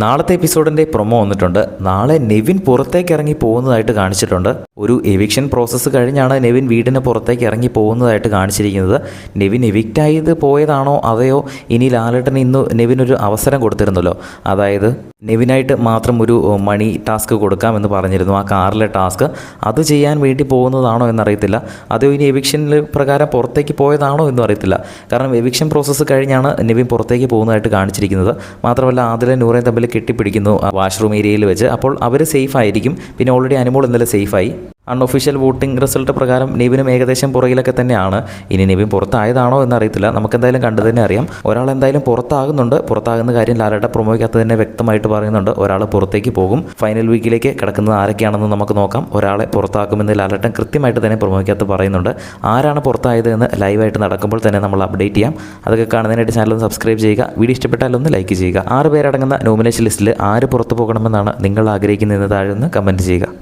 നാളത്തെ എപ്പിസോഡിൻ്റെ പ്രൊമോ വന്നിട്ടുണ്ട്. നാളെ നെവിൻ പുറത്തേക്ക് ഇറങ്ങി പോകുന്നതായിട്ട് കാണിച്ചിട്ടുണ്ട്. ഒരു എവിക്ഷൻ പ്രോസസ്സ് കഴിഞ്ഞാണ് നെവിൻ വീടിന് പുറത്തേക്ക് ഇറങ്ങി പോകുന്നതായിട്ട് കാണിച്ചിരിക്കുന്നത്. നെവിൻ എവിക്റ്റായത് പോയതാണോ അതെയോ ഇനി ലാലേട്ടന് ഇന്ന് നെവിനൊരു അവസരം കൊടുത്തിരുന്നല്ലോ, അതായത് നെവിനായിട്ട് മാത്രം ഒരു മണി ടാസ്ക് കൊടുക്കാമെന്ന് പറഞ്ഞിരുന്നു, ആ കാറിലെ ടാസ്ക് അത് ചെയ്യാൻ വേണ്ടി പോകുന്നതാണോ എന്നറിയത്തില്ല. അതോ ഇനി എവിക്ഷനിൽ പ്രകാരം പുറത്തേക്ക് പോയതാണോ എന്നും അറിയത്തില്ല. കാരണം എവിക്ഷൻ പ്രോസസ്സ് കഴിഞ്ഞാണ് നെവിൻ പുറത്തേക്ക് പോകുന്നതായിട്ട് കാണിച്ചിരിക്കുന്നത്. മാത്രമല്ല ആദിലെ നൂറേയും തമ്മിൽ കെട്ടിപ്പിടിക്കുന്നു വാഷ്റൂം ഏരിയയിൽ വെച്ച്. അപ്പോൾ അവർ സേഫ് ആയിരിക്കും. പിന്നെ ഓൾറെഡി അനുമോൾ ഇന്നലെ സേഫായി. അൺഒഫീഷ്യൽ വോട്ടിംഗ് റിസൾട്ട് പ്രകാരം നെവിനും ഏകദേശം പുറകിലൊക്കെ തന്നെയാണ്. ഇനി നെവിൻ പുറത്തായതാണോ എന്നറിയത്തില്ല. നമുക്കെന്തായാലും കണ്ടു തന്നെ അറിയാം. ഒരാൾ എന്തായാലും പുറത്താകുന്നുണ്ട്. പുറത്താകുന്ന കാര്യം ലാലേട്ട പ്രൊമോയ്ക്കകത്ത് തന്നെ വ്യക്തമായിട്ട് പറയുന്നുണ്ട്. ഒരാൾ പുറത്തേക്ക് പോകും. ഫൈനൽ വീക്കിലേക്ക് കിടക്കുന്നത് ആരൊക്കെയാണെന്ന് നമുക്ക് നോക്കാം. ഒരാളെ പുറത്താക്കുമെന്ന് ലാലേട്ടൻ കൃത്യമായിട്ട് തന്നെ പ്രൊമോയ്ക്കകത്ത് പറയുന്നുണ്ട്. ആരാണ് പുറത്തായത് എന്ന് ലൈവായിട്ട് നടക്കുമ്പോൾ തന്നെ നമ്മൾ അപ്ഡേറ്റ് ചെയ്യാം. അതൊക്കെ കാണുന്നതിനായിട്ട് ചാനൽ ഒന്ന് സബ്സ്ക്രൈബ് ചെയ്യുക. വീഡിയോ ഇഷ്ടപ്പെട്ടാൽ ഒന്ന് ലൈക്ക് ചെയ്യുക. 6 പേരടങ്ങുന്ന നോമിനേഷൻ ലിസ്റ്റിൽ ആര് പുറത്തു പോകണമെന്നാണ് നിങ്ങൾ ആഗ്രഹിക്കുന്നതെന്ന് താഴെ ഒന്ന് കമൻറ്റ് ചെയ്യുക.